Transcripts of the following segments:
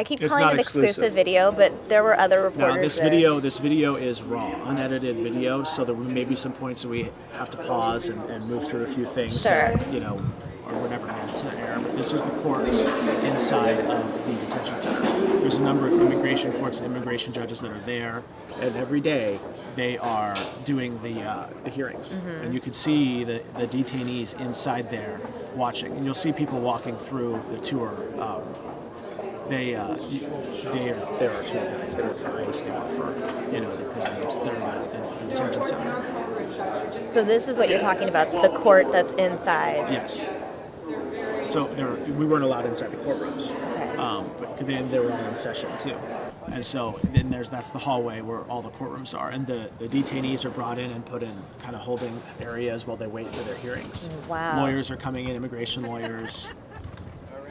I keep calling it exclusive video, but there were other reporters. No, this video is raw, unedited video, so there may be some points that we have to pause and move through a few things that, or were never meant to air. But this is the courts inside of the detention center. There's a number of immigration courts and immigration judges that are there, and every day they are doing the hearings. Mm-hmm. And you can see the detainees inside there watching, and you'll see people walking through the tour. There are tour guides that are priced for, the prisoners. They're the detention center. So this is what you're talking about, the court that's inside. Yes. So we weren't allowed inside the courtrooms, but then they were in session too. And so then that's the hallway where all the courtrooms are, and the detainees are brought in and put in kind of holding areas while they wait for their hearings. Wow. Lawyers are coming in, immigration lawyers.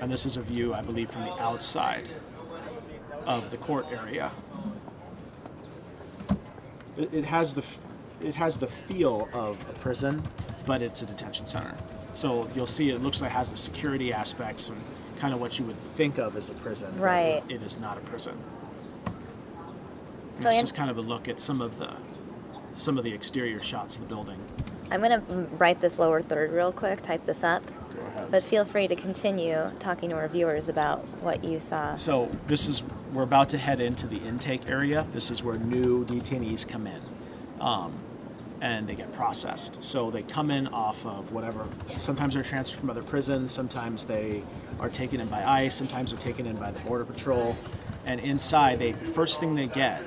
And this is a view, I believe, from the outside of the court area. It has the feel of a prison, but it's a detention center. So you'll see it looks like it has the security aspects and kind of what you would think of as a prison. Right. It is not a prison. So it's just kind of a look at some of the exterior shots of the building. I'm going to write this lower third real quick, type this up. Go ahead. But feel free to continue talking to our viewers about what you saw. So we're about to head into the intake area. This is where new detainees come in. And they get processed. So they come in off of whatever. Sometimes they're transferred from other prisons. Sometimes they are taken in by ICE. Sometimes they're taken in by the Border Patrol. And inside, the first thing they get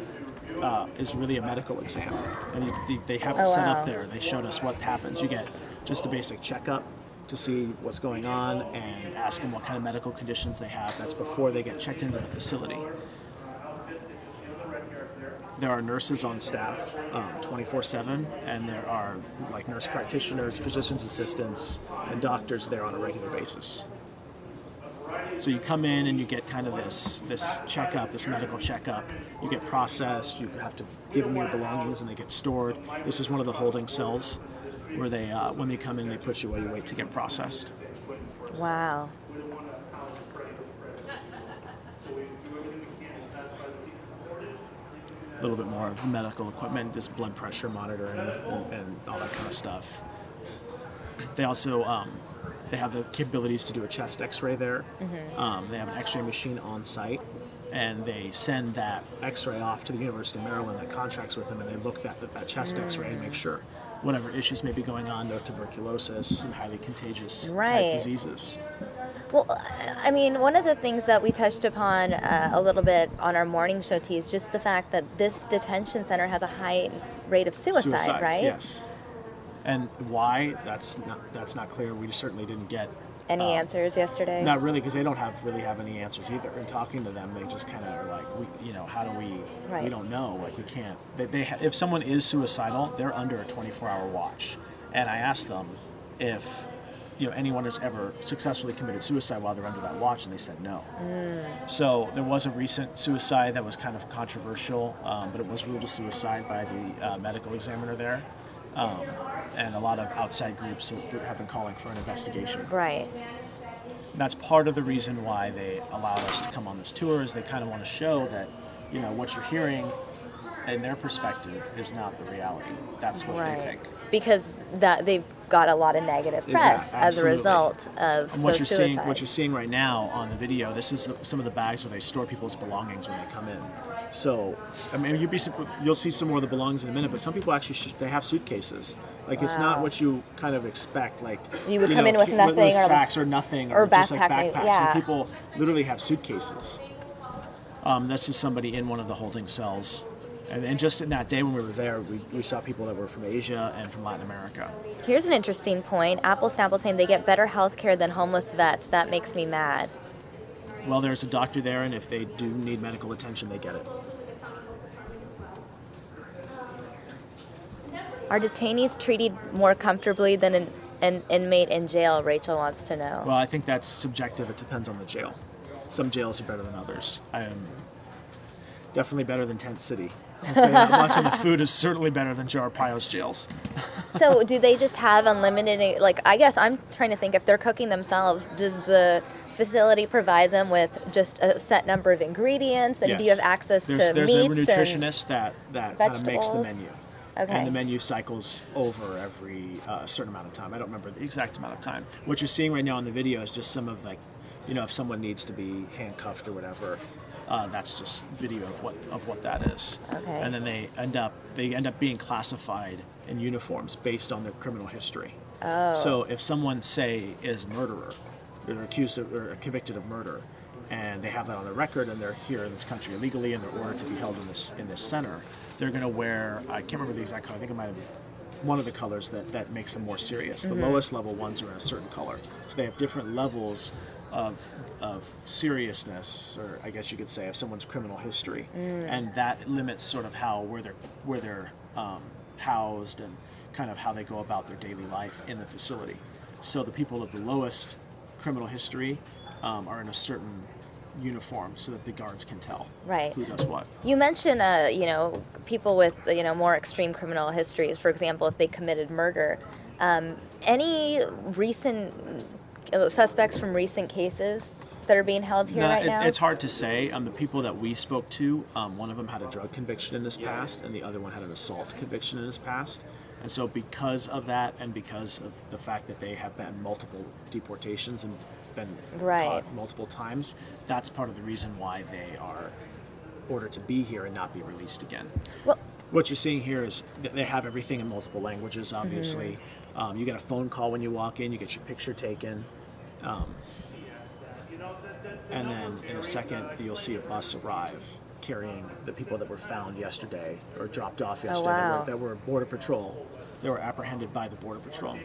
is really a medical exam. And they have it set up there. They showed us what happens. You get just a basic checkup to see what's going on and ask them what kind of medical conditions they have. That's before they get checked into the facility. There are nurses on staff 24/7, and there are nurse practitioners, physician's assistants, and doctors there on a regular basis. So you come in and you get kind of this checkup, this medical checkup. You get processed. You have to give them your belongings, and they get stored. This is one of the holding cells where they, when they come in, they put you while you wait to get processed. Wow. A little bit more of medical equipment, just blood pressure monitoring and all that kind of stuff. They also they have the capabilities to do a chest x-ray there. Mm-hmm. They have an x-ray machine on site, and they send that x-ray off to the University of Maryland that contracts with them, and they look at that chest x-ray and make sure whatever issues may be going on, no tuberculosis and highly contagious type diseases. Well, I mean, one of the things that we touched upon a little bit on our morning show too is just the fact that this detention center has a high rate of suicide, right? Yes. And why? That's not clear. We certainly didn't get any answers yesterday. Not really, because they don't really have any answers either. In talking to them, they just kind of are like, how do we? Right. We don't know. Like, we can't. If someone is suicidal, they're under a 24-hour watch. And I asked them if anyone has ever successfully committed suicide while they're under that watch, and they said no. So there was a recent suicide that was kind of controversial, but it was ruled a suicide by the medical examiner there. And a lot of outside groups have been calling for an investigation. Right. That's part of the reason why they allowed us to come on this tour, is they kind of want to show that, what you're hearing in their perspective is not the reality. That's what they think. Because they've got a lot of negative press as a result of and what you're seeing right now on the video, this is some of the bags where they store people's belongings when they come in. So, I mean, you'll see some more of the belongings in a minute, but some people actually they have suitcases. Like, it's not what you kind of expect. Like, you would come in with nothing, with sacks or nothing, or just like backpacks. Yeah. And people literally have suitcases. This is somebody in one of the holding cells. And just in that day when we were there, we saw people that were from Asia and from Latin America. Here's an interesting point. Apples to Apples saying they get better health care than homeless vets. That makes me mad. Well, there's a doctor there, and if they do need medical attention, they get it. Are detainees treated more comfortably than an inmate in jail? Rachel wants to know. Well, I think that's subjective. It depends on the jail. Some jails are better than others. I am definitely better than Tent City. I'll tell you that much, and the food is certainly better than Joe Arpaio's jails. So do they just have unlimited, I guess I'm trying to think, if they're cooking themselves, does the facility provide them with just a set number of ingredients? And do you have access to there's meats a nutritionist that kind of makes the vegetables? menu. Okay. And the menu cycles over every certain amount of time. I don't remember the exact amount of time. What you're seeing right now in the video is just some of, like, you know, if someone needs to be handcuffed or whatever, that's just video of what that is. Okay. And then they end up being classified in uniforms based on their criminal history. Oh. So if someone, say, is a murderer, they're accused of or convicted of murder, and they have that on their record, and they're here in this country illegally, and they're ordered to be held in this center, they're going to wear, I can't remember the exact color, I think it might have been one of the colors that makes them more serious. The lowest level ones are in a certain color. So they have different levels of seriousness, or I guess you could say, of someone's criminal history, and that limits sort of where they're housed and kind of how they go about their daily life in the facility. So the people of the lowest criminal history are in a certain uniform so that the guards can tell who does what. You mentioned, you know, people with, you know, more extreme criminal histories, for example, if they committed murder. Any recent suspects from recent cases that are being held here right now? It's hard to say. The people that we spoke to, one of them had a drug conviction in his past, and the other one had an assault conviction in his past. And so because of that, and because of the fact that they have been multiple deportations and been caught multiple times, that's part of the reason why they are ordered to be here and not be released again. Well, what you're seeing here is that they have everything in multiple languages, obviously. You get a phone call when you walk in, you get your picture taken. And then in a second, you'll see a bus arrive carrying the people that were found yesterday or dropped off yesterday that were Border Patrol. They were apprehended by the Border Patrol.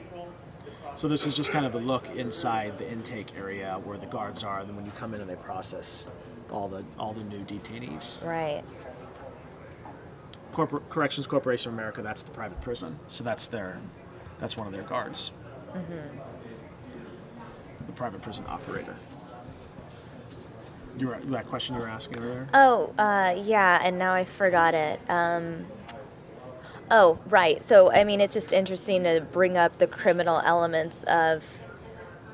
So this is just kind of a look inside the intake area where the guards are, and then when you come in and they process all the new detainees. Right. Corrections Corporation of America, that's the private prison. So that's one of their guards. The private prison operator. That question you were asking earlier? Oh, yeah, and now I forgot it. Oh, right. So, I mean, it's just interesting to bring up the criminal elements of,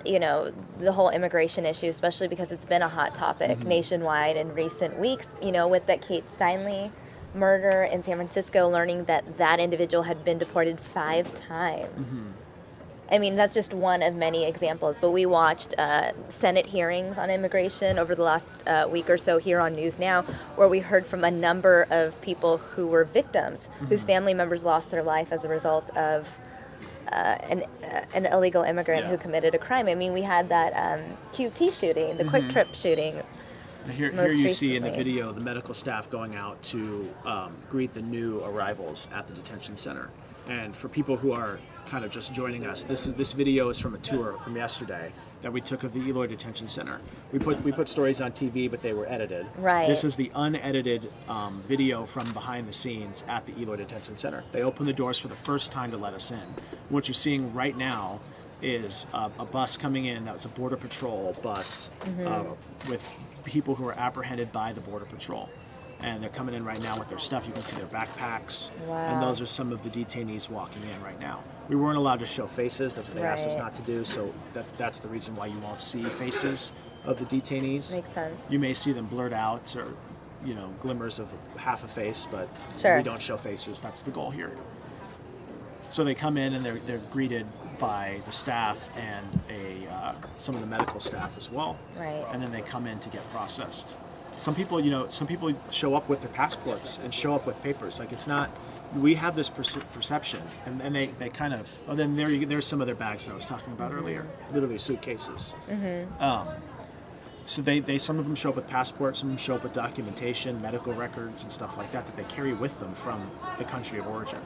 you know, the whole immigration issue, especially because it's been a hot topic nationwide in recent weeks, you know, with the Kate Steinle murder in San Francisco, learning that that individual had been deported 5 times. I mean, that's just one of many examples, but we watched Senate hearings on immigration over the last week or so here on News Now, where we heard from a number of people who were victims, whose family members lost their life as a result of an illegal immigrant who committed a crime. I mean, we had that QT shooting, the Quick Trip shooting. Here you see in the video the medical staff going out to greet the new arrivals at the detention center. And for people who are kind of just joining us, this video is from a tour from yesterday that we took of the Eloy Detention Center. We put stories on TV, but they were edited. Right. This is the unedited video from behind the scenes at the Eloy Detention Center. They opened the doors for the first time to let us in. What you're seeing right now is a bus coming in. That was a Border Patrol bus with people who were apprehended by the Border Patrol. And they're coming in right now with their stuff. You can see their backpacks. Wow. And those are some of the detainees walking in right now. We weren't allowed to show faces. That's what they asked us not to do. So that's the reason why you won't see faces of the detainees. Makes sense. You may see them blurred out or, you know, glimmers of half a face, but we don't show faces. That's the goal here. So they come in and they're greeted by the staff and some of the medical staff as well. Right. And then they come in to get processed. Some people show up with their passports and show up with papers. Like, it's not, we have this perception, and they kind of, then there's some of their bags that I was talking about earlier, literally suitcases. So some of them show up with passports, some of them show up with documentation, medical records and stuff like that they carry with them from the country of origin.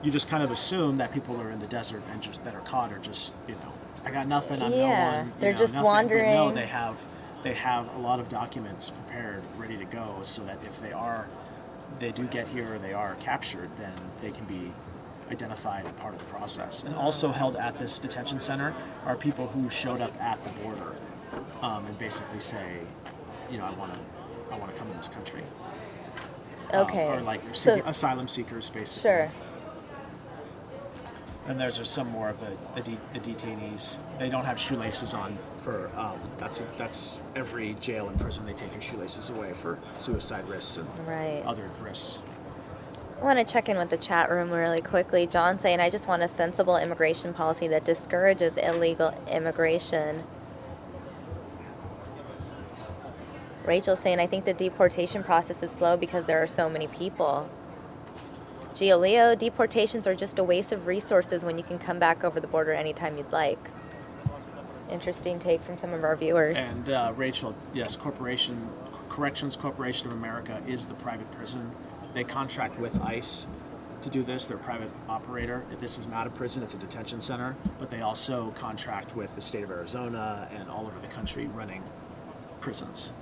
You just kind of assume that people are in the desert and just that are caught are just, you know, I got nothing, I'm no one. They're just nothing. Wandering. But no, they have a lot of documents prepared, ready to go, so that if they do get here or they are captured, then they can be identified as part of the process. And also held at this detention center are people who showed up at the border and basically say, you know, I want to come to this country. Okay. Or like asylum seekers, basically. Sure. And there's just some more of the detainees. They don't have shoelaces on for that's every jail and prison. They take your shoelaces away for suicide risks and other risks. I want to check in with the chat room really quickly. John saying, I just want a sensible immigration policy that discourages illegal immigration. Rachel saying, I think the deportation process is slow because there are so many people. Gioleo, deportations are just a waste of resources when you can come back over the border anytime you'd like. Interesting take from some of our viewers. And Rachel, yes, Corrections Corporation of America is the private prison. They contract with ICE to do this. They're a private operator. This is not a prison, it's a detention center, but they also contract with the state of Arizona and all over the country running prisons.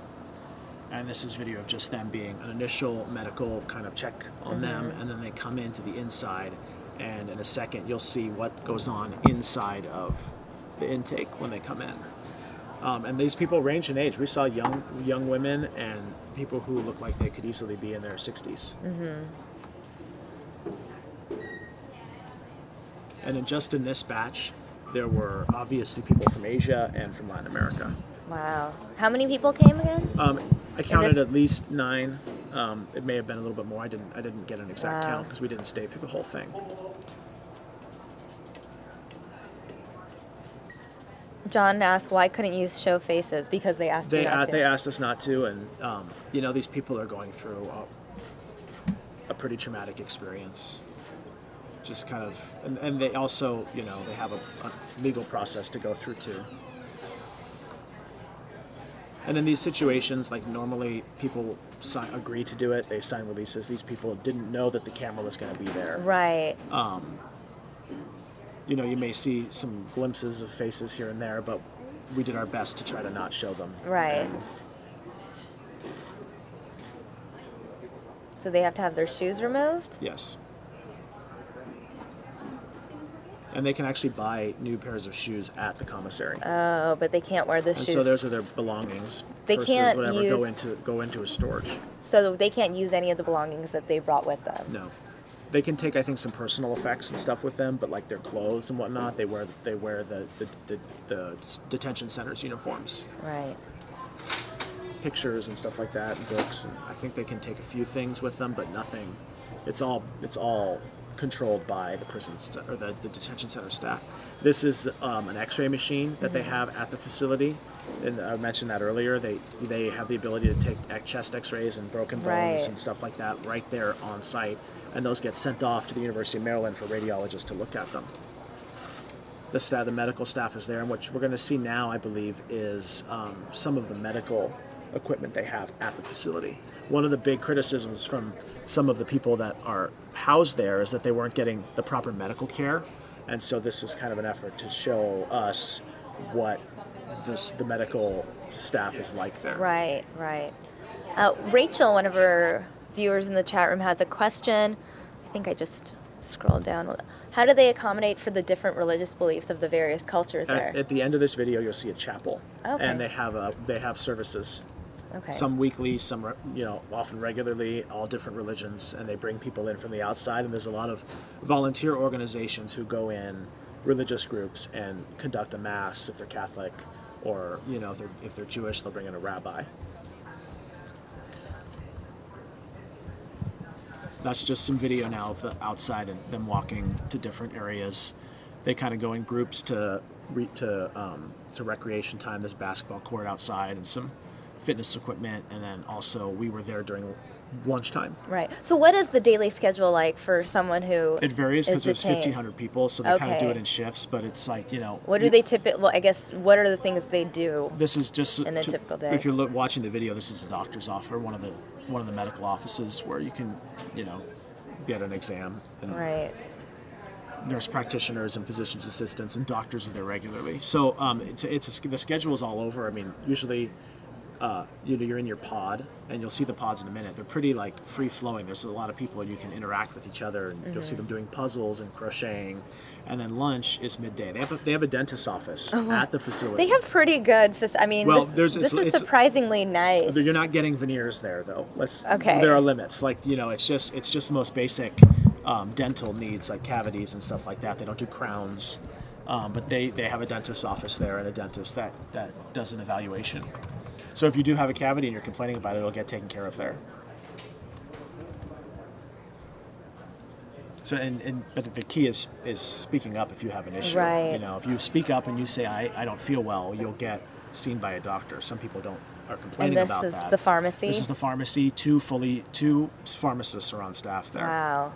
And this is video of just them being an initial medical kind of check on them, and then they come into the inside, and in a second you'll see what goes on inside of the intake when they come in. And these people range in age. We saw young women and people who look like they could easily be in their 60s. And just in this batch, there were obviously people from Asia and from Latin America. Wow. How many people came again? I counted at least 9. It may have been a little bit more. I didn't get an exact count because we didn't stay through the whole thing. John asked, why couldn't you show faces? Because they asked you not to. They asked us not to, and you know, these people are going through a pretty traumatic experience. Just kind of, and they also, you know, they have a legal process to go through too. And in these situations, like normally people agree to do it, they sign releases. These people didn't know that the camera was going to be there. Right. You know, you may see some glimpses of faces here and there, but we did our best to try to not show them. Right. So they have to have their shoes removed? Yes. And they can actually buy new pairs of shoes at the commissary. Oh, but they can't wear the shoes. So those are their belongings. They purses, can't whatever, go into a storage. So they can't use any of the belongings that they brought with them. No, they can take, I think, some personal effects and stuff with them, but like their clothes and whatnot, they wear the detention center's uniforms. Right. Pictures and stuff like that, and books, and I think they can take a few things with them, but nothing. It's all controlled by the prison or the detention center staff. This is an X-ray machine that they have at the facility, and I mentioned that earlier. They have the ability to take chest X-rays and broken bones and stuff like that right there on site, and those get sent off to the University of Maryland for radiologists to look at them. The medical staff is there, and what we're going to see now, I believe, is some of the medical equipment they have at the facility. One of the big criticisms from some of the people that are housed there is that they weren't getting the proper medical care, and so this is kind of an effort to show us what the medical staff is like there. Right, right. Rachel, one of our viewers in the chat room, has a question. I think I just scrolled down. How do they accommodate for the different religious beliefs of the various cultures there? At the end of this video, you'll see a chapel, and they have services. Okay. Some weekly, some often regularly, all different religions, and they bring people in from the outside. And there's a lot of volunteer organizations who go in, religious groups, and conduct a mass if they're Catholic, or if they're Jewish, they'll bring in a rabbi. That's just some video now of the outside and them walking to different areas. They kind of go in groups to recreation time. There's a basketball court outside and some fitness equipment, and then also we were there during lunchtime. Right. So what is the daily schedule like for someone who It varies because there's 1,500 people, so they kind of do it in shifts, but it's like, What do they typically, well, I guess, what are the things they do This is just in a typical day? If you're watching the video, this is a doctor's office, one of the medical offices where you can, get an exam. And right. Nurse practitioners and physician's assistants and doctors are there regularly. So the schedule is all over. I mean, usually you're in your pod, and you'll see the pods in a minute. They're pretty free flowing. There's a lot of people, and you can interact with each other, and you'll see them doing puzzles and crocheting. And then lunch is midday. They have a dentist's office at the facility. They have pretty good. This is surprisingly nice. You're not getting veneers there, though. Okay. There are limits. It's just the most basic dental needs like cavities and stuff like that. They don't do crowns, but they have a dentist's office there and a dentist that does an evaluation. So if you do have a cavity and you're complaining about it, it'll get taken care of there. So but the key is speaking up if you have an issue. Right. You know, if you speak up and you say I don't feel well, you'll get seen by a doctor. Some people are complaining about that. And this is the pharmacy? This is the pharmacy. Two pharmacists are on staff there. Wow.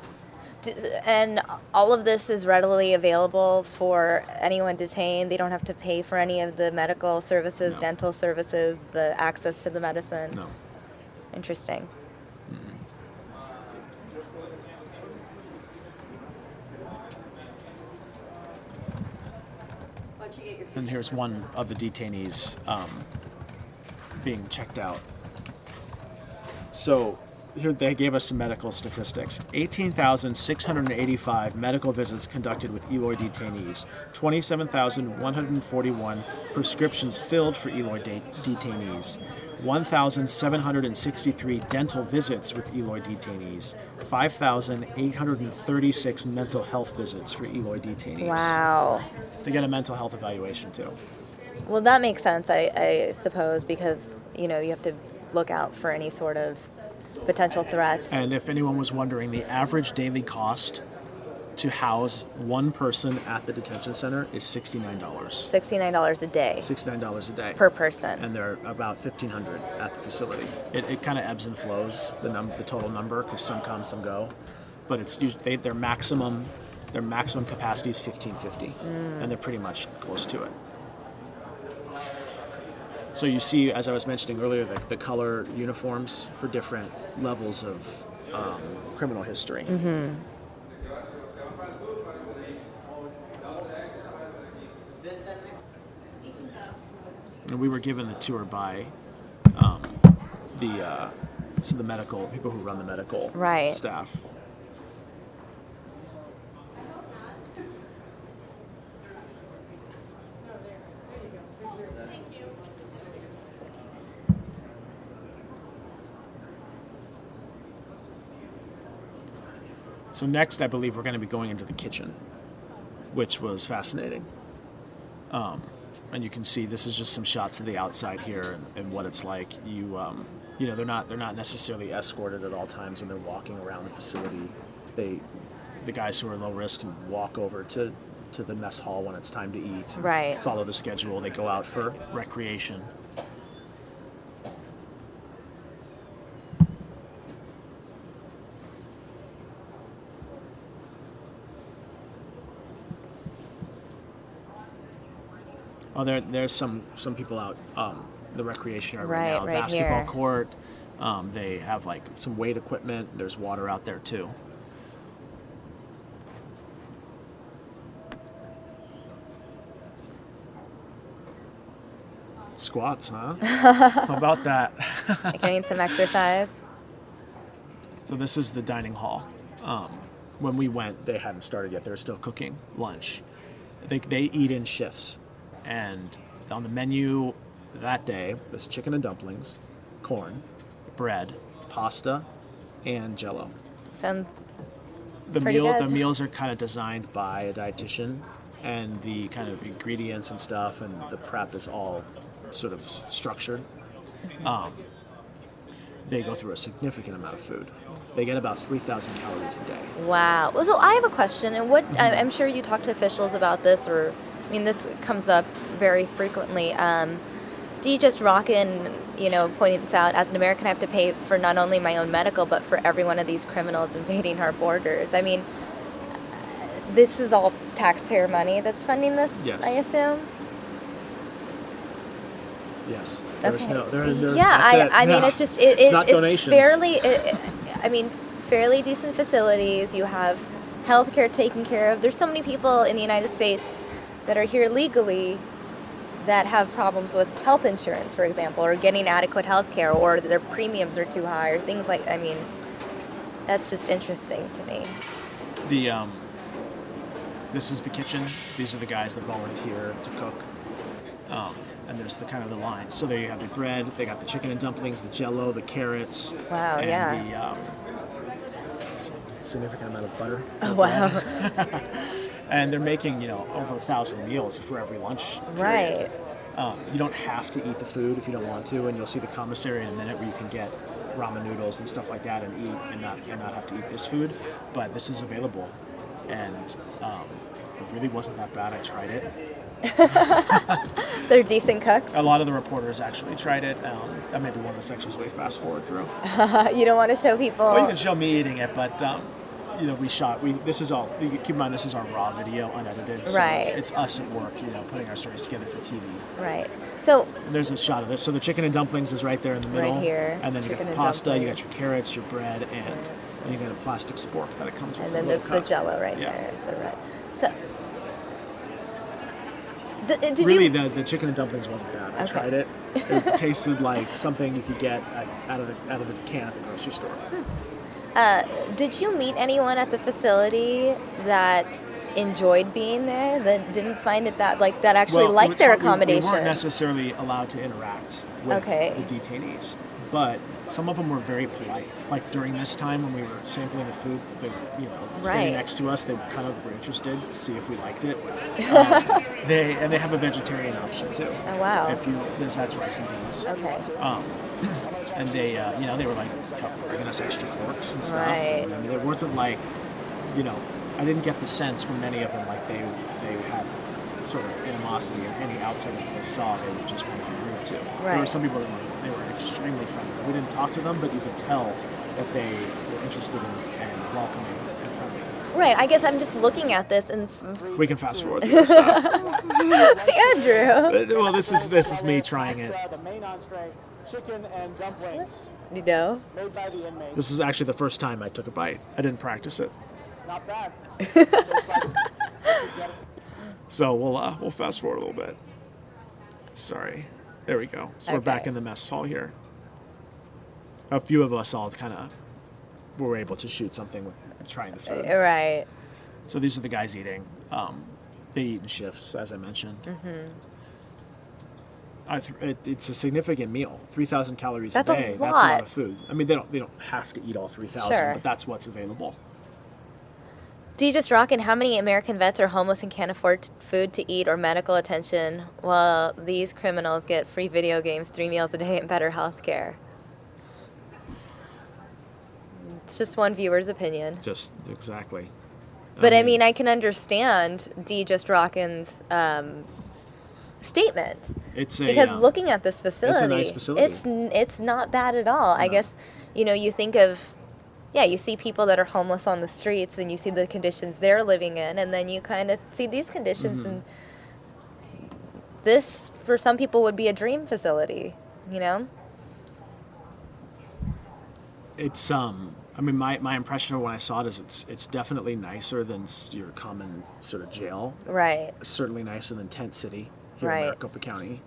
And all of this is readily available for anyone detained. They don't have to pay for any of the medical services, No. dental services, the access to the medicine. No. Interesting. And here's one of the detainees being checked out. So here they gave us some medical statistics. 18,685 medical visits conducted with Eloy detainees. 27,141 prescriptions filled for Eloy detainees. 1,763 dental visits with Eloy detainees. 5,836 mental health visits for Eloy detainees. Wow. They get a mental health evaluation too. Well, that makes sense, I suppose, because, you have to look out for any sort of potential threats. And if anyone was wondering, the average daily cost to house one person at the detention center is $69. $69 a day. $69 a day. Per person. And they're about 1,500 at the facility. It kind of ebbs and flows, the total number, because some come, some go. But it's usually their maximum capacity is 1,550, and they're pretty much close to it. So you see, as I was mentioning earlier, the color uniforms for different levels of criminal history. Mm-hmm. And we were given the tour by the medical people who run the medical staff. So next, I believe we're going to be going into the kitchen, which was fascinating. And you can see this is just some shots of the outside here and what it's like. They're not necessarily escorted at all times when they're walking around the facility. The guys who are low risk can walk over to the mess hall when it's time to eat. Right. Follow the schedule. They go out for recreation. Oh, there's some people out the recreation area right now. Right Basketball here. court. They have like some weight equipment. There's water out there too. Squats, huh? How about that? Getting some exercise. So this is the dining hall. When we went, they hadn't started yet. They were still cooking lunch. They eat in shifts. And on the menu that day was chicken and dumplings, corn, bread, pasta, and Jell-O. Sounds The pretty good. meals are kind of designed by a dietitian, and the kind of ingredients and stuff, and the prep is all sort of structured. They go through a significant amount of food. They get about 3,000 calories a day. Wow. Well, so I have a question, and I'm sure you talk to officials about this, this comes up very frequently. Do you just rock in, pointing this out, as an American, I have to pay for not only my own medical, but for every one of these criminals invading our borders? This is all taxpayer money that's funding this, Yes. I assume? Yes. Okay. It's just it's not donations. Fairly decent facilities. You have healthcare taken care of. There's so many people in the United States that are here legally that have problems with health insurance, for example, or getting adequate health care, or their premiums are too high, or things like, that's just interesting to me. This is the kitchen. These are the guys that volunteer to cook. And there's the kind of the lines. So there you have the bread, they got the chicken and dumplings, the Jell-O, the carrots. Wow, and yeah. significant amount of butter. Oh, wow. And they're making, over 1,000 meals for every lunch period. Right. You don't have to eat the food if you don't want to, and you'll see the commissary in a minute where you can get ramen noodles and stuff like that and eat and not have to eat this food. But this is available, and it really wasn't that bad. I tried it. They're decent cooks. A lot of the reporters actually tried it. That may be one of the sections we fast forward through. You don't want to show people. Well, you can show me eating it, but this is all. Keep in mind, this is our raw video, unedited. So right. It's us at work, putting our stories together for TV. Right. So and there's a shot of this. So the chicken and dumplings is right there in the middle. Right here. And then you got the pasta, you got your carrots, your bread, and you got a plastic spork that it comes with. And then there's the Jello right there. The red. So. The chicken and dumplings wasn't bad. I Okay. tried it. It tasted like something you could get out of the can at the grocery store. Did you meet anyone at the facility that enjoyed being there, that didn't find it that actually liked their accommodation? We weren't necessessly allowed to interact with Okay. the detainees, but some of them were very polite. Like during this time when we were sampling the food, they were, standing Right. next to us, they kind of were interested to see if we liked it. They have a vegetarian option too. Oh, wow. That's rice and beans. Okay. And they were like bringing us extra forks and stuff. Right. I mean, it wasn't like, I didn't get the sense from many of them like they had sort of animosity or any outsider that they saw they would just want to be rude to. Right. There were some people that were extremely friendly. We didn't talk to them, but you could tell that they were interested in and welcoming and friendly. Right. I guess I'm just looking at this and. We can fast forward through this stuff. Andrew. Well, this is me trying it. The main entree, chicken and dumplings You know. made by the inmates. This is actually the first time I took a bite. I didn't practice it. Not bad. Tastes like So we'll fast forward a little bit. Sorry. There we go. So we're back Okay. in the mess hall here. A few of us all kind of were able to shoot something with trying the food. Right. So these are the guys eating. They eat in shifts, as I mentioned. It's a significant meal. 3,000 calories That's a a day. That's a lot lot. of food. I mean, they don't have to eat all 3,000, Sure. but that's what's available. Just rocking. How many American vets are homeless and can't afford food to eat or medical attention, while these criminals get free video games, 3 meals a day, and better health care? It's just one viewer's opinion. Just exactly. But I mean, I can understand Just Rockin's statement. Because looking at this facility, it's a nice facility. It's not bad at all. I guess, you think of, you see people that are homeless on the streets, and you see the conditions they're living in, and then you kind of see these conditions, and this, for some people, would be a dream facility, It's I mean, my impression of when I saw it is it's definitely nicer than your common sort of jail. Right. Certainly nicer than Tent City here Right. in Maricopa County.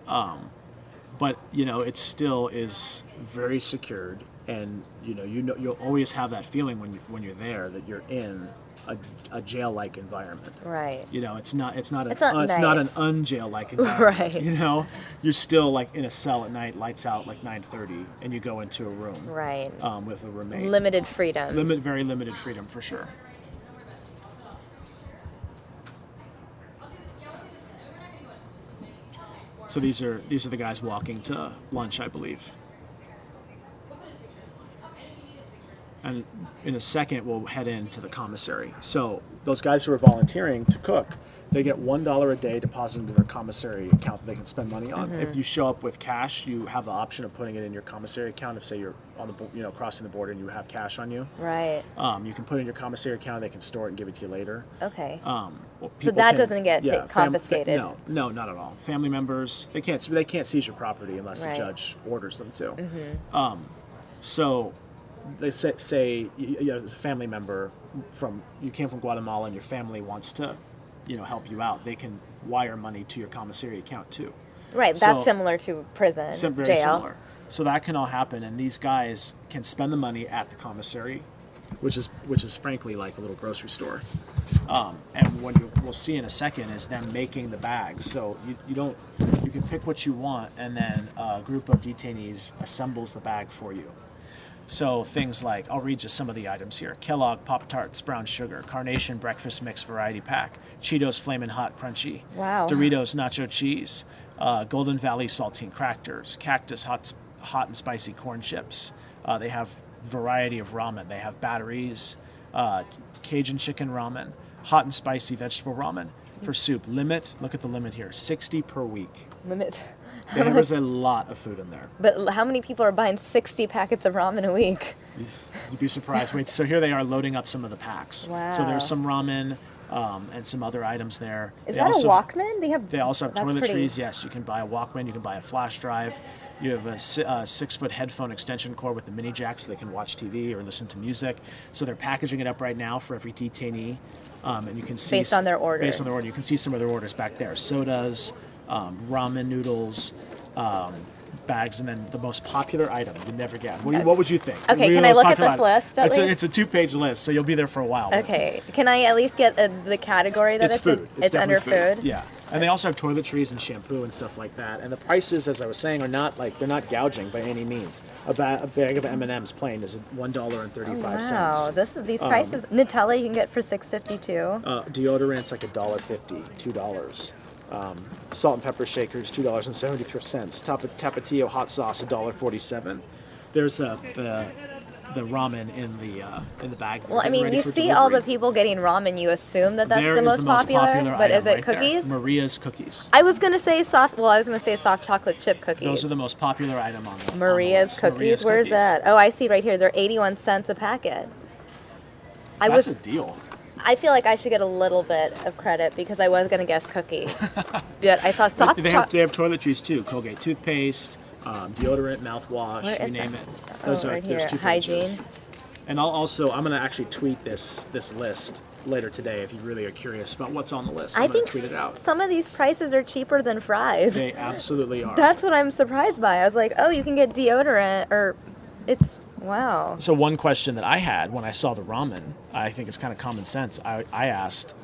But it still is very secured, and you'll always have that feeling when you're there that you're in a jail-like environment. Right. It's not It's an nice. unjail-like environment. Right. You're still like in a cell at night, lights out like 9:30, and you go into a room. Right. With a roommate. Limited freedom. Very limited freedom for sure. So these are the guys walking to lunch, I believe. And in a second, we'll head into the commissary. So those guys who are volunteering to cook, they get $1 a day deposited into their commissary account that they can spend money on. If you show up with cash, you have the option of putting it in your commissary account. If say you're on the crossing the border and you have cash on you, Right. you can put it in your commissary account. They can store it and give it to you later. Okay. Well, So people that can- doesn't get confiscated? No, not at all. Family members, they can't seize your property unless Right. the judge orders them to. So they say as a family member you came from Guatemala and your family wants to help you out, they can wire money to your commissary account too. Right. So- That's similar to prison, Very jail. similar. So that can all happen, and these guys can spend the money at the commissary, which is frankly like a little grocery store. And what we'll see in a second is them making the bags. So you can pick what you want, and then a group of detainees assembles the bag for you. So things like, I'll read just some of the items here. Kellogg Pop-Tarts Brown Sugar, Carnation Breakfast Mix Variety Pack, Cheetos Flamin' Hot Crunchy, Wow. Doritos Nacho Cheese, Golden Valley Saltine Crackers, Cactus Hot and Spicy Corn Chips. They have variety of ramen. They have batteries, Cajun Chicken Ramen, Hot and Spicy Vegetable Ramen. For soup, look at the limit here, 60 per week. Limit. There's a lot of food in there. But how many people are buying 60 packets of ramen a week? You'd be surprised. Wait, so here they are loading up some of the packs. Wow. So there's some ramen and some other items there. Is that a Walkman? They also have that's toiletries. pretty- Yes, you can buy a Walkman. You can buy a flash drive. You have a 6-foot headphone extension cord with a mini jack so they can watch TV or listen to music. So they're packaging it up right now for every detainee. And you can see Based on their order. Based on their order. You can see some of their orders back there. Sodas, ramen noodles, bags, and then the most popular item you never get. What would you think? Okay, Really can I most look at popular this item? list at It's a 2-page list, so you'll be there for a while. Okay, can I at least get the category that It's it's food. in? It's under definitely food? Yeah. And they also have toiletries and shampoo and stuff like that. And the prices, as I was saying, are not they're not gouging by any means. A bag of M&M's plain is $1.35. Wow, these prices. Nutella you can get for $6.52. Deodorant's like $1.50, $2. Salt and pepper shakers, $2.73. Tapatio hot sauce, $1.47. There's the ramen in the bag. Well, I mean, you see all the people getting ramen, you assume that that's There the is most popular, but is item it right there. cookies? Maria's cookies. I was gonna say soft chocolate chip cookies. Those are the most popular item on the Maria's list. cookies. Maria's Where's cookies. that? Oh, I see right here. They're 81 cents a packet. That's a deal. I feel like I should get a little bit of credit because I was gonna guess cookies, but I saw soft. They have toiletries too. Colgate toothpaste, deodorant, mouthwash, Where you is name that? it. Those right there's here. 2 Hygiene. pages. And I'm going to actually tweet this list later today if you really are curious about what's on the list. I'm I going think to tweet it out. some of these prices are cheaper than fries. They absolutely are. That's what I'm surprised by. I was like, oh, you can get deodorant, or it's wow. So one question that I had when I saw the ramen, I think it's kind of common sense. I asked,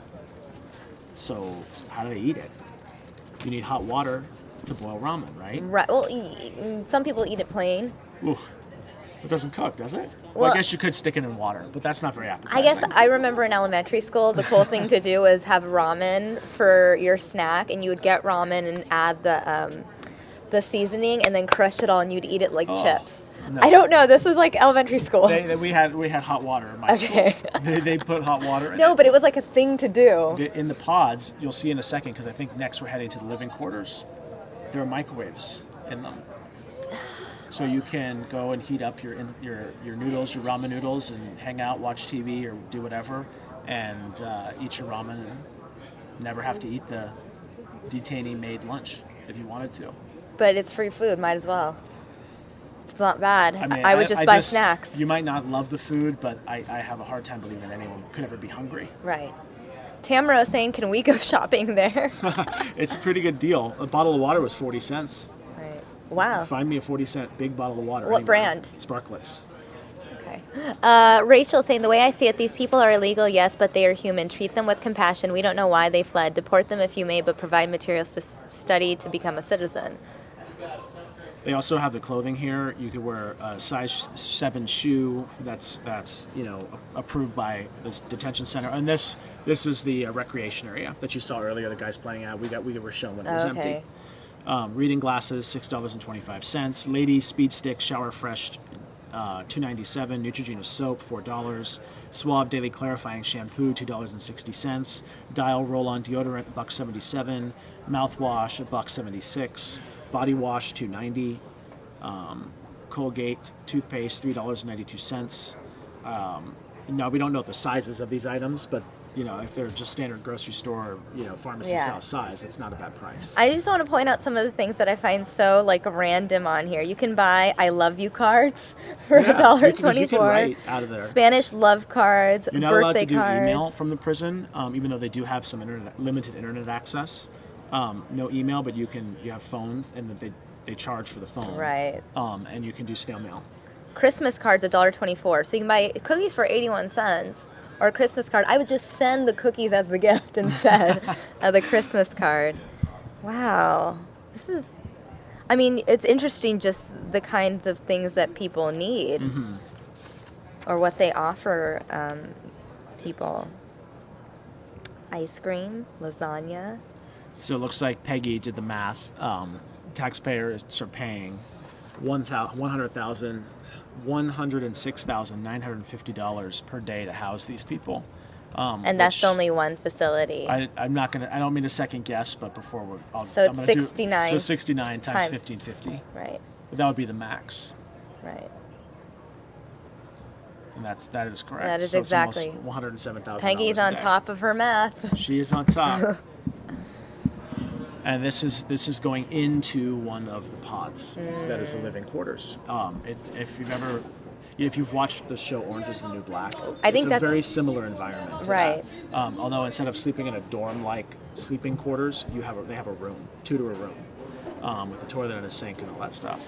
so how do they eat it? You need hot water to boil ramen, right? Right. Well, some people eat it plain. Oof. It doesn't cook, does it? Well, I guess you could stick it in water, but that's not very I appetizing. guess I remember in elementary school, the cool thing to do was have ramen for your snack, and you would get ramen and add the seasoning, and then crush it all, and you'd eat it like chips. No. I don't know. This was like elementary school. We had hot water in my Okay. school. They put hot water in No, it. but it was like a thing to do. In the pods, you'll see in a second, because I think next we're heading to the living quarters. There are microwaves in them. So you can go and heat up your noodles, your ramen noodles, and hang out, watch TV, or do whatever, and eat your ramen, and never have to eat the detainee-made lunch if you wanted to. But it's free food. Might as well. It's not bad. I mean, I would just buy snacks. You might not love the food, but I have a hard time believing that anyone could ever be hungry. Right. Tamara was saying, can we go shopping there? It's a pretty good deal. A bottle of water was 40 cents. Right. Wow. Find me a 40-cent big bottle of water. What brand? Sparklets. Okay. Rachel saying, the way I see it, these people are illegal, yes, but they are human. Treat them with compassion. We don't know why they fled. Deport them if you may, but provide materials to study to become a citizen. They also have the clothing here. You could wear a size 7 shoe that's approved by this detention center. And this is the recreation area that you saw earlier. The guys playing out. We were shown when it was empty. Reading glasses, $6.25. Lady Speed Stick Shower Fresh, $2.97. Neutrogena soap, $4. Suave Daily Clarifying Shampoo, $2.60. Dial Roll-On Deodorant, $1.77. Mouthwash, $1.76. Body Wash, $2.90. Colgate Toothpaste, $3.92. Now we don't know the sizes of these items, but if they're just standard grocery store, pharmacy style size, it's not a bad price. I just want to point out some of the things that I find so random on here. You can buy I love you cards for $1.24. You can write out of there. Spanish love cards, You're not birthday allowed to do cards. email from the prison, even though they do have some limited internet access. No email, but you have phones, and they charge for the phone. Right. And you can do snail mail. Christmas cards, $1.24. So you can buy cookies for 81 cents. Or a Christmas card. I would just send the cookies as the gift instead of the Christmas card. Wow. I mean, it's interesting just the kinds of things that people need or what they offer people. Ice cream, lasagna. So it looks like Peggy did the math. Taxpayers are paying $106,950 per day to house these people. And that's only one facility. I'm not gonna. I don't mean to second guess, but before we're. So I'm it's gonna 69. So 69 times 1550. Right. That would be the max. Right. And that is correct. That is so exactly. It's almost $107,000. Peggy's on top of her math. She is on top. And this is going into one of the pods that is the living quarters. If you've watched the show Orange is the New Black, it's a very similar environment. To right. that. Although instead of sleeping in a dorm-like sleeping quarters, they have a room, 2 to a room, with a toilet and a sink and all that stuff.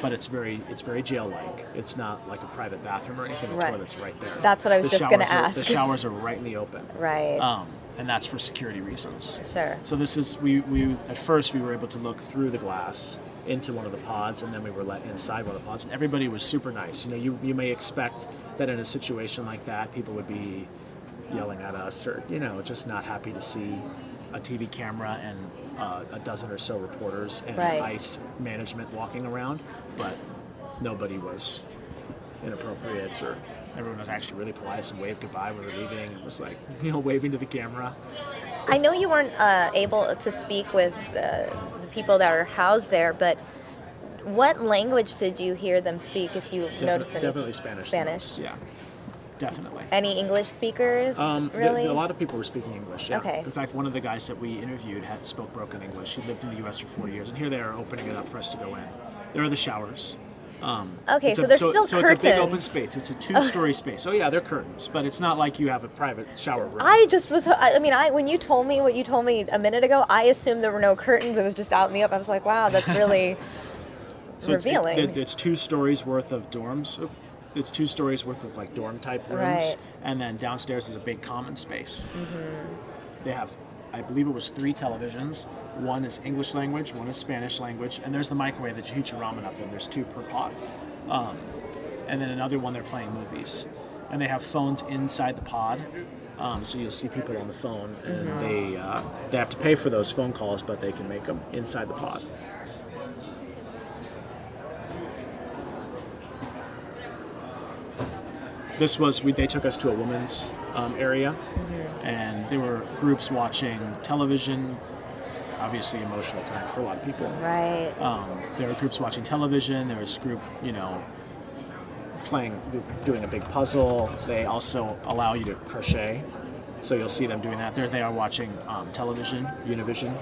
But it's very jail-like. It's not like a private bathroom or anything. The toilet's right there. That's what I was just going to ask. The showers are right in the open. Right. And that's for security reasons. Sure. So this is we at first we were able to look through the glass into one of the pods, and then we were let inside one of the pods, and everybody was super nice. You know, you may expect that in a situation like that, people would be yelling at us, or just not happy to see a TV camera and a dozen or so reporters and ICE management walking around, but nobody was inappropriate, or everyone was actually really polite and waved goodbye when we were leaving. It was like, waving to the camera. I know you weren't able to speak with the people that are housed there, but what language did you hear them speak, if you noticed any? Definitely Spanish. Spanish? Yeah, definitely. Any English speakers, really? A lot of people were speaking English, yeah. Okay. In fact, one of the guys that we interviewed spoke broken English. He lived in the U.S. for 4 years, and here they are opening it up for us to go in. There are the showers. Okay, so there's still curtains. So it's a big open space. It's a 2-story space. Oh yeah, they're curtains, but it's not like you have a private shower room. When you told me what you told me a minute ago, I assumed there were no curtains. It was just out in the open. I was like, wow, that's really revealing. It's 2 stories worth of dorms. It's 2 stories worth of like dorm type rooms, right. And then downstairs is a big common space. They have, I believe it was 3 televisions. One is English language, one is Spanish language, and there's the microwave that you heat your ramen up in. There's 2 per pot. And then another one, they're playing movies. And they have phones inside the pod, so you'll see people on the phone, and they have to pay for those phone calls, but they can make them inside the pod. They took us to a women's area, and there were groups watching television. Obviously, emotional time for a lot of people. Right. There were groups watching television. There was a group, doing a big puzzle. They also allow you to crochet, so you'll see them doing that. There they are watching television, Univision,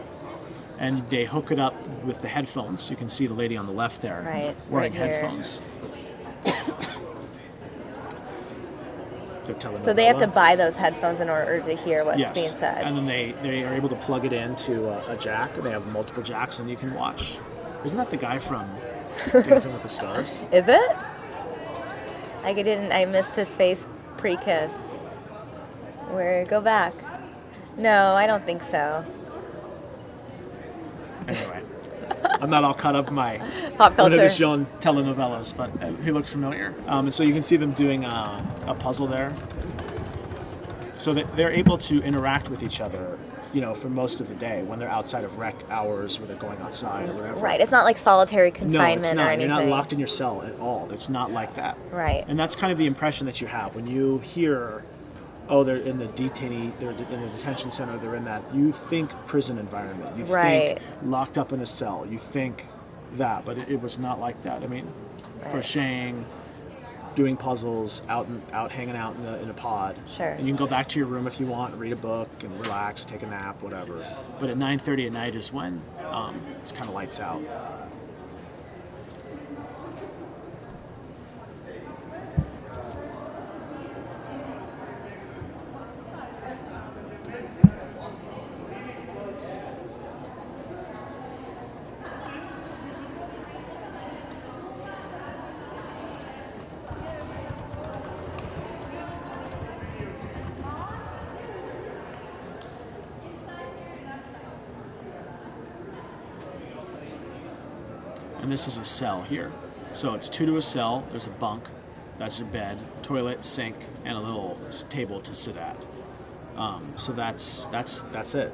and they hook it up with the headphones. You can see the lady on the left there, wearing headphones. So they have to buy those headphones in order to hear what's being said. And then they are able to plug it into a jack. They have multiple jacks, and you can watch. Isn't that the guy from Dancing with the Stars? Is it? I missed his face pre-kiss. Go back. No, I don't think so. Anyway, I'm not all caught up in my pop culture telenovelas, but he looked familiar. And so you can see them doing a puzzle there. So that they're able to interact with each other, for most of the day when they're outside of rec hours, where they're going outside or whatever. Right. It's not like solitary confinement or anything. You're not locked in your cell at all. It's not like that. Right. And that's kind of the impression that you have when you hear, they're in the they're in the detention center, they're in that. You think prison environment. You think locked up in a cell. You think that, but it was not like that. I mean, crocheting, doing puzzles, out hanging out in a pod. Sure. And you can go back to your room if you want, read a book and relax, take a nap, whatever. But at 9:30 at night is when it's kind of lights out. and this is a cell here. So it's 2 to a cell. There's a bunk, that's your bed, toilet, sink, and a little table to sit at. So that's it.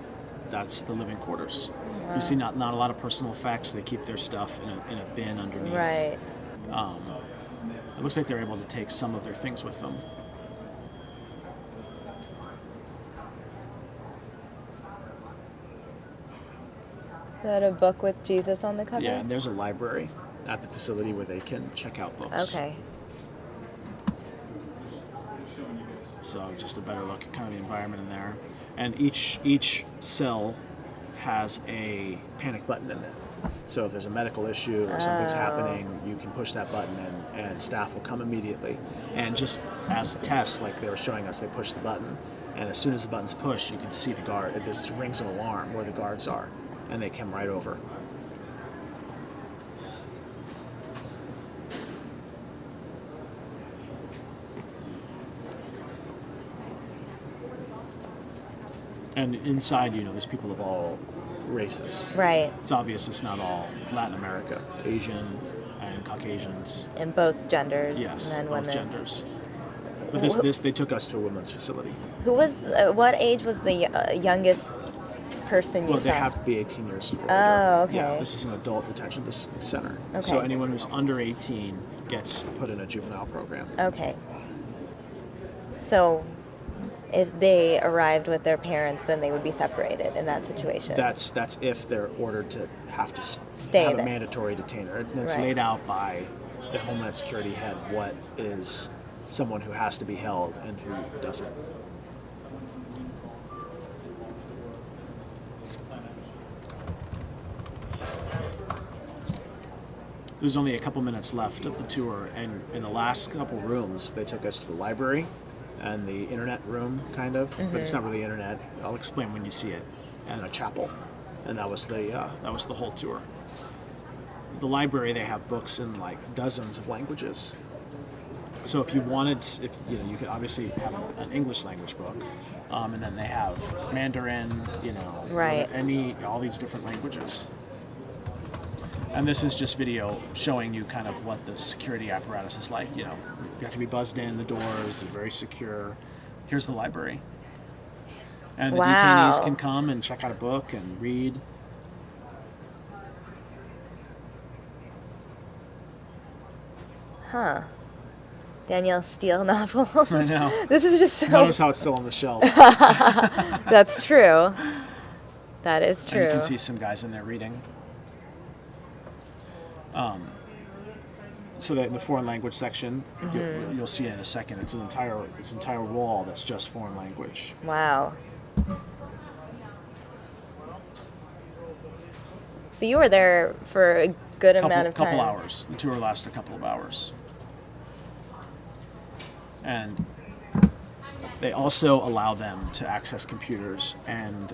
That's the living quarters. Wow. You see, not a lot of personal effects. They keep their stuff in a bin underneath. Right. It looks like they're able to take some of their things with them. Is that a book with Jesus on the cover? Yeah, and there's a library at the facility where they can check out books. Okay. So just a better look at kind of the environment in there. And each cell has a panic button in it. So if there's a medical issue or something's happening, you can push that button and staff will come immediately. And just as a test, like they were showing us, they push the button, and as soon as the button's pushed, you can see the guard. There's rings of alarm where the guards are, and they come right over. And inside, there's people of all races. Right. It's obvious it's not all Latin America, Asian and Caucasians. And both genders. Yes, men, both women. genders. But they took us to a women's facility. Who was? What age was the youngest person you Well, saw? they have to be 18 years old. Oh, okay. Yeah, this is an adult detention center. Okay. So anyone who's under 18 gets put in a juvenile program. Okay. So, if they arrived with their parents, then they would be separated in that situation. That's if they're ordered to have to Stay have there. a mandatory detainer. It's Right. laid out by the Homeland Security head what is someone who has to be held and who doesn't. There's only a couple minutes left of the tour, and in the last couple rooms, they took us to the library and the internet room, kind of, but it's not really internet. I'll explain when you see it, and a chapel, and that was the whole tour. The library, they have books in like dozens of languages. So if you wanted, you could obviously have an English language book, and then they have Mandarin, Right. all these different languages. And this is just video showing you kind of what the security apparatus is like. You have to be buzzed in, the doors are very secure. Here's the library. And the Wow. detainees can come and check out a book and read. Huh. Danielle Steele novel. I know. This is just so. Notice how it's still on the shelf. That's true. That is true. And you can see some guys in there reading. So that in the foreign language section, you'll see it in a second. It's an entire wall that's just foreign language. Wow. So you were there for a good amount of time. Couple hours. The tour lasted a couple of hours. And they also allow them to access computers, and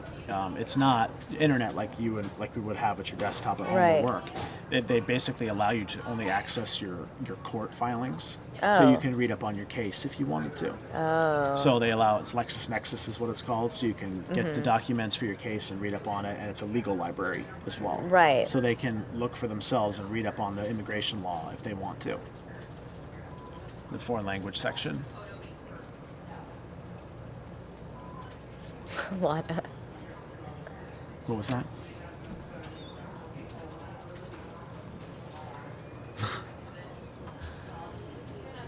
it's not internet like we would have at your desktop at home Right. or work. They basically allow you to only access your court filings, so Oh. you can read up on your case if you wanted to. Oh. So they allow, it's LexisNexis is what it's called, so you can get the documents for your case and read up on it, and it's a legal library as well. Right. So they can look for themselves and read up on the immigration law if they want to. The foreign language section. What? What was that?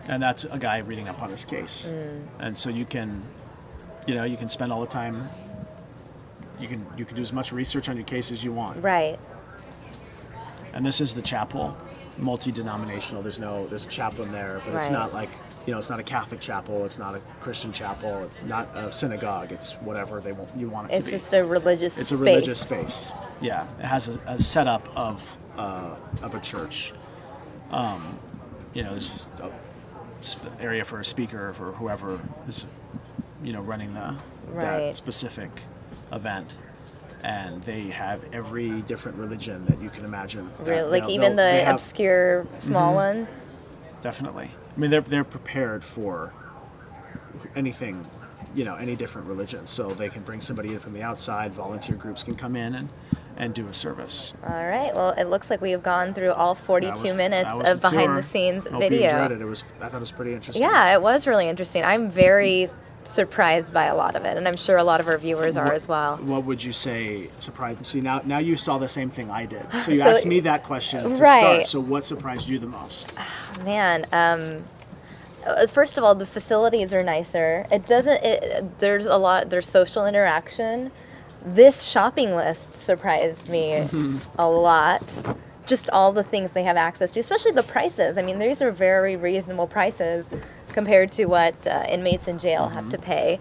And that's a guy reading up on his case. And so you can spend all the time, you can do as much research on your case as you want. Right. And this is the chapel, multi-denominational. There's a chaplain there, but it's Right. not like, it's not a Catholic chapel, it's not a Christian chapel, it's not a synagogue, it's whatever you want it It's to be. just a religious space. It's a religious space. Yeah, it has a setup of a church. There's a area for a speaker for whoever is, running Right. that specific event, and they have every different religion that you can imagine. Really? Like even the obscure small one? Definitely. I mean, they're prepared for anything, any different religion. So they can bring somebody in from the outside. Volunteer groups can come in and do a service. All right. Well, it looks like we have gone through all 42 minutes that was of the tour. behind-the-scenes Hope video. you enjoyed it. I thought it was pretty interesting. Yeah, it was really interesting. I'm very surprised by a lot of it, and I'm sure a lot of our viewers are as well. What would you say surprised? See, now you saw the same thing I did. So you asked me that question to right. start. So what surprised you the most? Man, first of all, the facilities are nicer. There's social interaction. This shopping list surprised me a lot. Just all the things they have access to, especially the prices. I mean, these are very reasonable prices compared to what inmates in jail have to pay.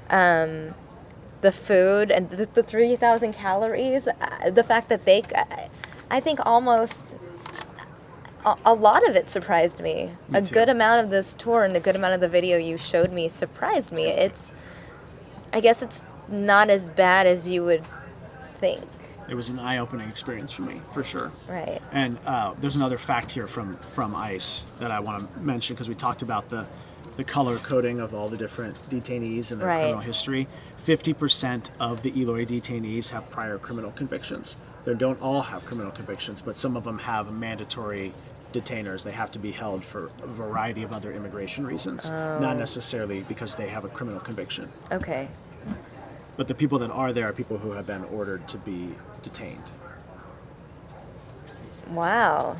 The food and the 3,000 calories, the fact that I think almost a lot of it surprised me. Me a too. good amount of this tour and a good amount of the video you showed me surprised me. I guess it's not as bad as you would think. It was an eye-opening experience for me, for sure. Right. And there's another fact here from ICE that I want to mention, because we talked about the color coding of all the different detainees and their criminal history. 50% of the Eloy detainees have prior criminal convictions. They don't all have criminal convictions, but some of them have mandatory detainers. They have to be held for a variety of other immigration reasons, not necessarily because they have a criminal conviction. Okay. But the people that are there are people who have been ordered to be detained. Wow.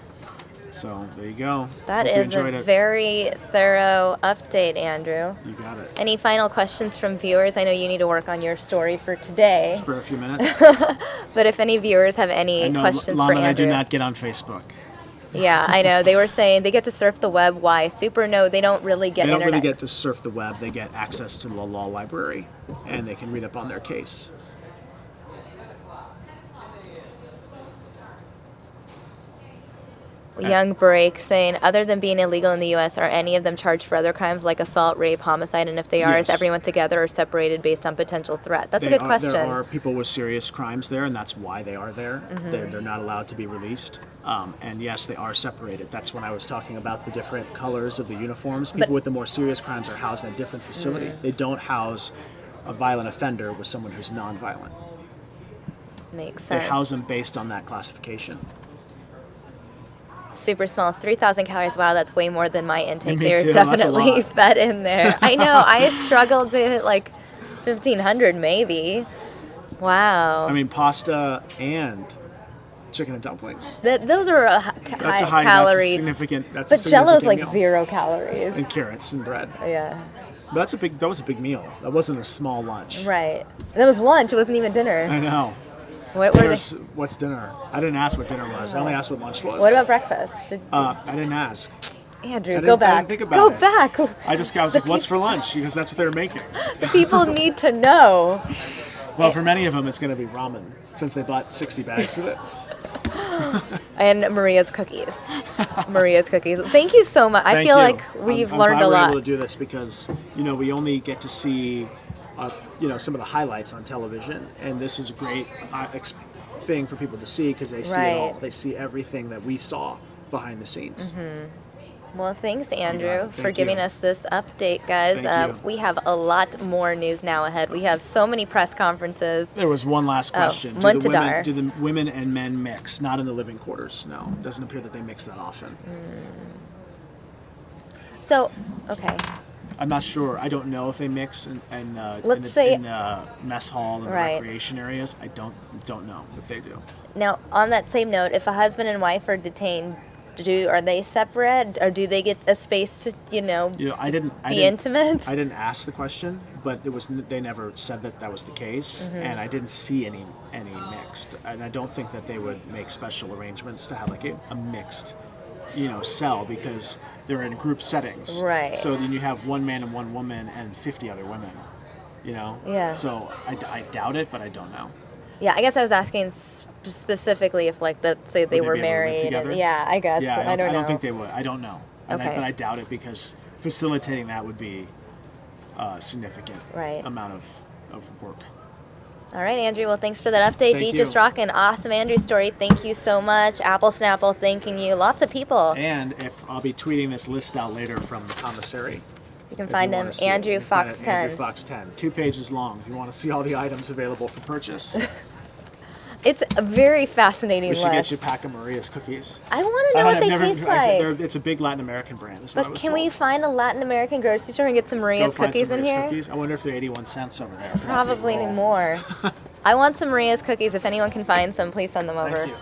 So there you go. That Hope you is enjoyed a it. very thorough update, Andrew. You got it. Any final questions from viewers? I know you need to work on your story for today. Spare a few minutes. But if any viewers have any questions Lana for and I do Andrew. not get on Facebook. Yeah, I know. They were saying they get to surf the web. Why? Super, no, they don't really get They don't internet. really get to surf the web. They get access to the law library, and they can read up on their case. Young Break saying, other than being illegal in the U.S., are any of them charged for other crimes like assault, rape, homicide? And if they are, Yes. is everyone together or separated based on potential threat? That's a good question. There are people with serious crimes there, and that's why they are there. Mm-hmm. They're not allowed to be released. And yes, they are separated. That's when I was talking about the different colors of the uniforms. People with the more serious crimes are housed in a different facility. They don't house a violent offender with someone who's nonviolent. Makes They sense. house them based on that classification. Super small is 3,000 calories. Wow, that's way more than my intake. Me They're too, that's a definitely lot. fed in there. I know. I struggled to hit like 1,500 maybe. Wow. I mean, pasta and chicken and dumplings. Those are That's a high high, calorie. That's a significant. That's But a Jello's significant like meal. 0 calories. And carrots and bread. Yeah. But that was a big meal. That wasn't a small lunch. Right. That was lunch. It wasn't even dinner. I know. What were they? What's dinner? I didn't ask what dinner was. I only asked what lunch was. What about breakfast? I didn't ask. Andrew, I go didn't back. think about Go it. back. I was like, what's for lunch? Because that's what they were making. People need to know. Well, for many of them, it's going to be ramen, since they bought 60 bags of it. And Maria's cookies. Maria's cookies. Thank you so much. I Thank feel you. like we've I'm learned glad a we're lot. able to do this because, we only get to see, some of the highlights on television, and this is a great thing for people to see because they see it all. Right. They see everything that we saw behind the scenes. Well, thanks, Andrew, for thank giving you. us this update, guys. Thank you. We have a lot more news now ahead. We have so many press conferences. There was one last question. Muntadar. Do the women and men mix? Not in the living quarters. No, it doesn't appear that they mix that often. So, okay. I'm not sure. I don't know if they mix in Let's say- the mess hall and the Right. recreation areas. I don't know if they do. Now, on that same note, if a husband and wife are detained, are they separate, or do they get a space to, I didn't be intimate? I didn't ask the question, but they never said that was the case, Mm-hmm. and I didn't see any mixed. And I don't think that they would make special arrangements to have like a mixed, cell, because they're in group settings. Right. So then you have one man and one woman and 50 other women. Yeah. So I doubt it, but I don't know. Yeah, I guess I was asking specifically if, like, let's say they Would they were be able to live married. together? Yeah, I guess. Yeah, I don't know. think they would. I don't know. Okay. But I doubt it because facilitating that would be a significant Right. amount of work. All right, Andrew. Well, thanks for that update. Thank Just you. rockin'. Awesome Andrew story. Thank you so much. Apple Snapple thanking you. Lots of people. And I'll be tweeting this list out later from the commissary. You can If find you him, wanna see it. Andrew You can find Fox it, 10. Andrew Fox 10. 2 pages long if you want to see all the items available for purchase. It's a very fascinating We should list. get you a pack of Maria's cookies. I want to know what they taste like. It's a big Latin American brand. Is what I But was can we told. find a Latin American grocery store and get some Go Maria's find cookies some in Maria's here? cookies. I wonder if they're 81 cents over there. for that big Probably roll. more. I want some Maria's cookies. If anyone can find some, please send them over. Thank you.